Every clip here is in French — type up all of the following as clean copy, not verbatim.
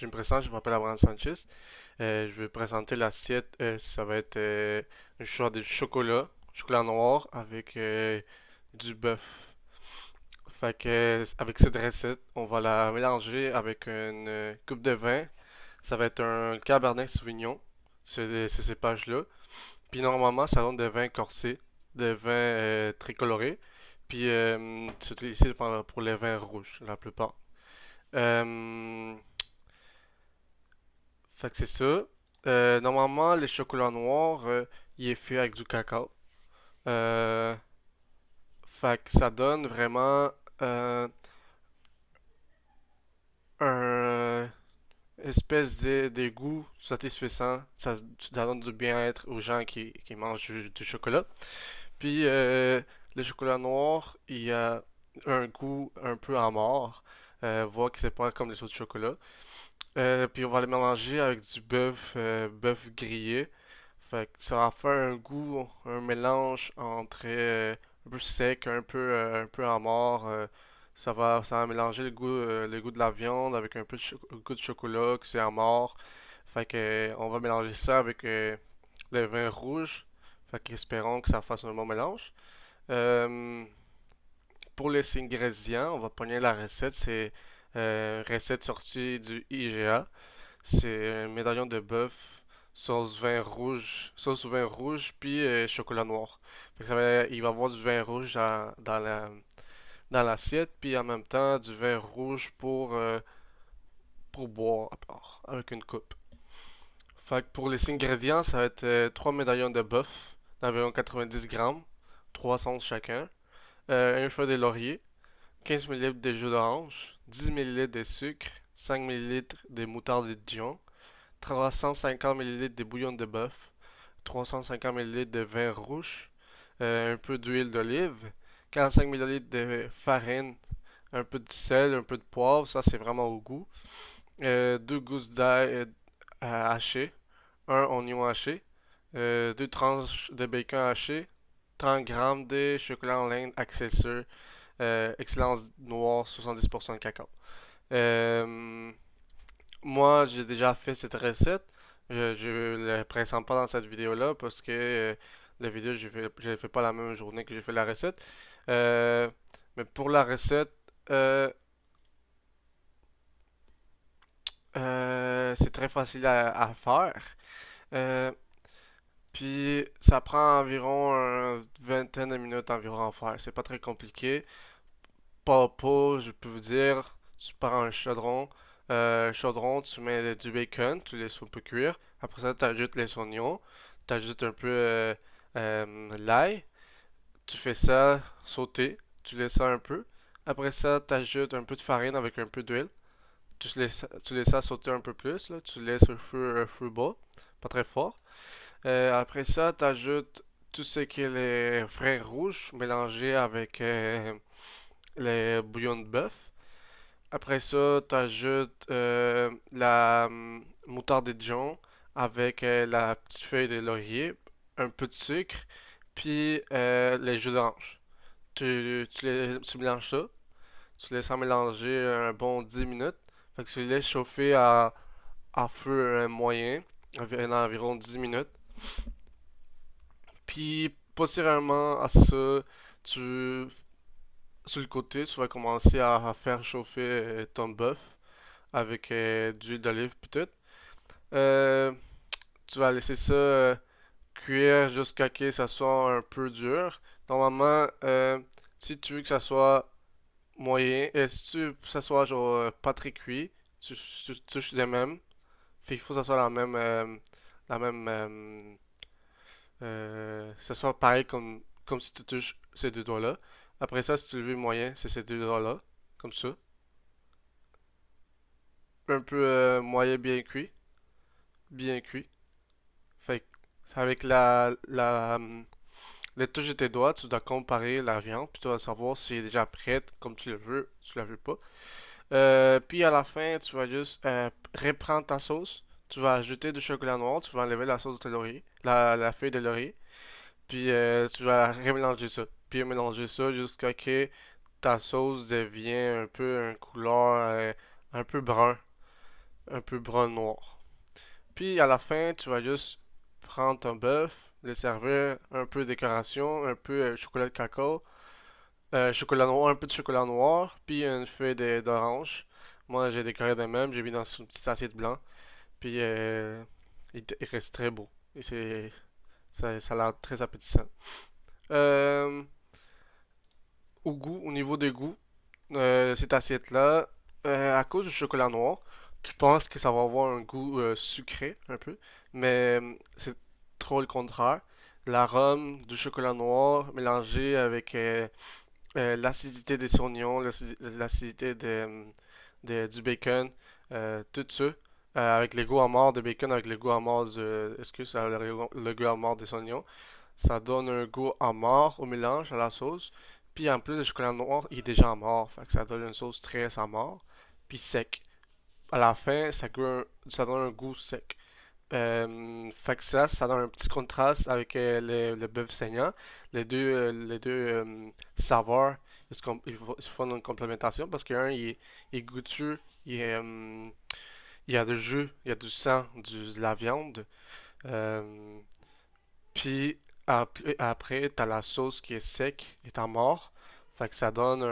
me présente, je m'appelle Abraham Sanchez. Je vais présenter l'assiette. Ça va être un choix de chocolat noir avec du bœuf. Fait que avec cette recette, on va la mélanger avec une coupe de vin. Ça va être un Cabernet Sauvignon, ces cépages-là. Puis normalement, ça donne des vins corsés, des vins très colorés. Puis c'est utilisé pour les vins rouges, la plupart. Euh, Fait que c'est ça. Normalement, les chocolats noirs, il est fait avec du cacao. Euh, Fait que ça donne vraiment euh, un espèce de goût satisfaisant. Ça donne du bien-être aux gens qui mangent du chocolat. Puis le chocolat noir, il a un goût un peu amer. Voir que c'est pas comme les autres chocolats. Puis on va le mélanger avec du bœuf grillé. Fait que ça va faire un goût, un mélange entre un peu sec, un peu amer. Ça va mélanger le goût de la viande avec un peu de goût de chocolat, que c'est amer. Fait que on va mélanger ça avec le vin rouge. Fait que espérons que ça fasse un bon mélange. Euh, pour les ingrédients, on va prendre la recette. C'est une recette sortie du IGA. C'est un médaillon de bœuf, sauce vin rouge, puis chocolat noir. Fait que il va y avoir du vin rouge dans l'assiette, puis en même temps du vin rouge pour boire à part, avec une coupe. Fait que pour les ingrédients, ça va être 3 médaillons de bœuf d'environ 90 grammes, 3 onces chacun, un feuille de laurier, 15 millilitres de jus d'orange, 10 millilitres de sucre, 5 millilitres de moutarde de Dijon, 350 millilitres de bouillon de bœuf, 350 millilitres de vin rouge, un peu d'huile d'olive, 45 millilitres de farine, un peu de sel, un peu de poivre, ça c'est vraiment au goût, deux gousses d'ail hachées, un oignon haché, deux tranches de bacon haché, 30 grammes de chocolat en laine accessoire, excellence noire, 70% de cacao. Euh, Moi, j'ai déjà fait cette recette. Je la présente pas dans cette vidéo-là parce que la vidéo, je fais pas la même journée que j'ai fait la recette. Euh, mais pour la recette, euh, c'est très facile à faire. Euh, Puis ça prend environ une vingtaine de minutes environ à faire. C'est pas très compliqué. Pas, je peux vous dire, tu prends un chaudron, tu mets du bacon, tu laisses un peu cuire. Après ça, tu ajoutes les oignons, tu ajoutes un peu l'ail, tu fais ça sauter, tu laisses ça un peu. Après ça, tu ajoutes un peu de farine avec un peu d'huile. Tu laisses ça sauter un peu plus, là. Tu laisses un feu bas, pas très fort. Après ça, tu ajoutes tout ce qui est les frais rouges mélangés avec les bouillons de bœuf. Après ça, tu ajoutes la moutarde de Dijon avec la petite feuille de laurier, un peu de sucre, puis les jus d'orange. Tu mélanges ça, tu laisses ça mélanger un bon 10 minutes. Fait que tu les laisses chauffer à feu moyen, environ 10 minutes. Puis, posteriorement à ça, tu sur le côté, tu vas commencer à faire chauffer ton bœuf avec de l'huile d'olive peut-être. Euh, Tu vas laisser ça cuire jusqu'à ce que ça soit un peu dur. Normalement, si tu veux que ça soit moyen, et si tu veux que ça soit genre pas très cuit, tu touches les mêmes. Fait qu'il faut que ça soit la même, ça soit pareil comme si tu touches ces deux doigts-là. Après ça, si tu le veux moyen, c'est ces deux doigts-là, comme ça. Un peu moyen bien cuit. Fait que avec les touches de tes doigts, tu dois comparer la viande, puis tu vas savoir si elle est déjà prête, comme tu le veux, tu la veux pas. Puis à la fin, tu vas juste reprendre ta sauce. Tu vas ajouter du chocolat noir, tu vas enlever la sauce de laurier, la feuille de laurier, puis tu vas remélanger ça. Puis mélanger ça jusqu'à ce que ta sauce devient un peu une couleur un peu brun. un peu brun noir. Puis à la fin, tu vas juste prendre ton bœuf, le servir, un peu de décoration, un peu chocolat de cacao, chocolat noir, un peu de chocolat noir, puis une feuille d'orange. Moi, j'ai décoré de même, j'ai mis dans une petite assiette blanc, puis il reste très beau. Et ça a l'air très appétissant. Euh, au niveau des goûts, cette assiette-là, à cause du chocolat noir, je pense que ça va avoir un goût sucré un peu, mais c'est trop le contraire. L'arôme du chocolat noir mélangé avec l'acidité des oignons, l'acidité du bacon, tout ça, avec le goût amer de bacon, avec le goût amer excuse, le goût amer des oignons, ça donne un goût amer au mélange à la sauce. Puis en plus, le chocolat noir, il est déjà amer, fait que ça donne une sauce très amère, puis sec. À la fin, ça donne un goût sec. Fait que ça donne un petit contraste avec le bœuf saignant. Les deux saveurs, ils se font une complémentation parce qu'un, il est goûteux, il y a du jus, il y a du sang, de la viande. Euh, Puis après, t'as la sauce qui est sec et t'as mort. Fait que ça donne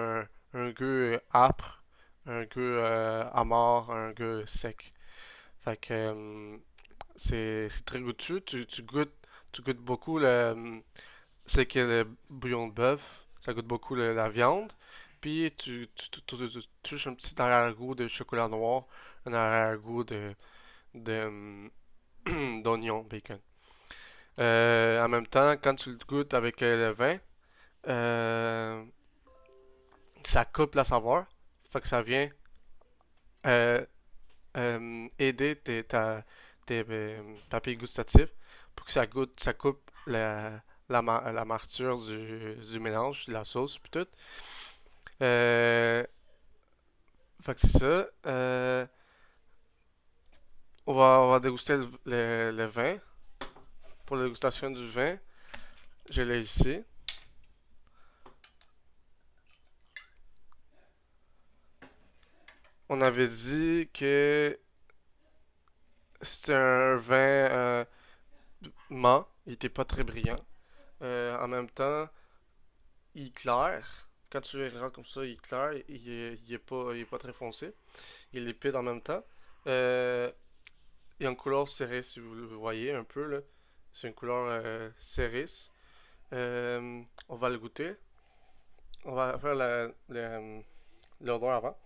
un goût âpre, un goût amer, un goût sec. Fait que c'est très goûteux. Tu goûtes beaucoup c'est que le bouillon de bœuf, ça goûte beaucoup la viande. Puis tu touches un petit arrière-goût de chocolat noir, un arrière-goût de d'oignon, bacon. En même temps, quand tu le goûtes avec le vin, euh, ça coupe la saveur. Fait que ça vient euh, aider tes papilles gustatives pour que ça coupe l'amertume du mélange, de la sauce puis tout. Euh, Fait que c'est ça. On va déguster le vin. Pour la dégustation du vin, je l'ai ici. On avait dit que c'était un vin mat. Il était pas très brillant. En même temps, il est clair. Quand tu le regardes comme ça, il est clair. Il est pas très foncé. Il est limpide en même temps. Euh, il a une couleur cerise, si vous le voyez un peu là. C'est une couleur cerise. On va le goûter. On va faire l'odeur avant.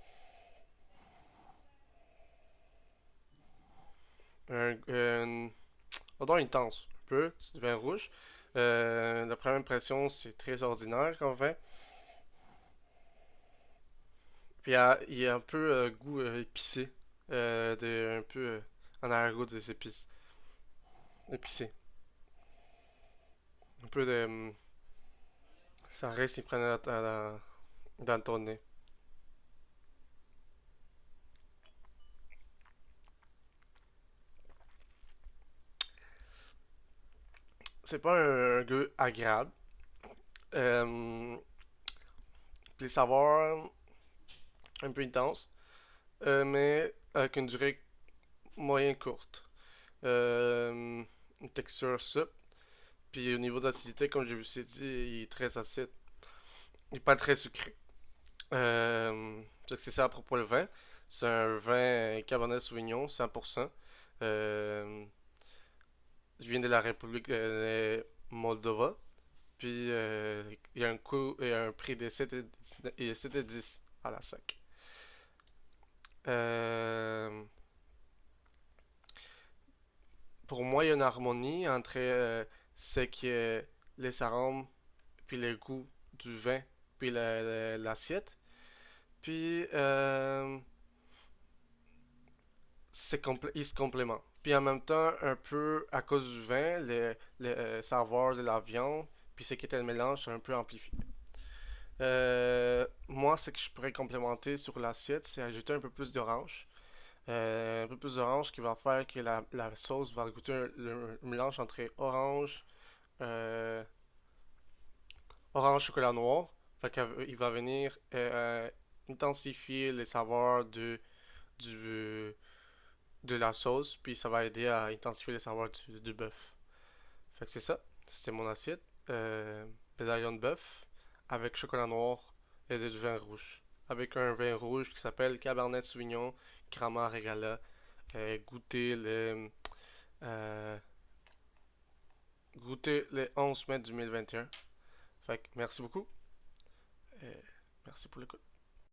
Une odeur intense, un peu. C'est du vin rouge. La première impression, c'est très ordinaire comme vin. Puis il y a un peu goût épicé. Un peu en arrière-goût des épices. Épicé. Un peu de. Ça reste imprégnant dans ton nez. C'est pas un goût agréable. Euh, les saveurs un peu intenses, mais avec une durée moyen courte. Une texture souple. Puis au niveau d'acidité, comme je vous ai dit, il est très acide. Il n'est pas très sucré. C'est ça à propos du vin. C'est un vin Cabernet Sauvignon, 100%. Euh, je viens de la République de Moldova. Puis il y a un prix de 7,10 à la sac. Euh, pour moi, il y a une harmonie entre ce qui est les arômes, puis le goût du vin, puis l'assiette. Puis ils se complémentent. Puis en même temps, un peu à cause du vin, le savoir de la viande, puis ce qui était le mélange, c'est un peu amplifié. Moi, ce que je pourrais complémenter sur l'assiette, c'est ajouter un peu plus d'orange. Un peu plus d'orange qui va faire que la sauce va goûter le mélange entre euh, orange chocolat noir. Fait qu'il va venir intensifier les saveurs du, de la sauce, puis ça va aider à intensifier les saveurs du bœuf. Fait que c'est ça. C'était mon assiette. Médaillon de bœuf avec chocolat noir et du vin rouge. Avec un vin rouge qui s'appelle Cabernet Sauvignon Grama Regala. Euh, goûté le 11 mai 2021. Fait que merci beaucoup. Euh, merci pour l'écoute.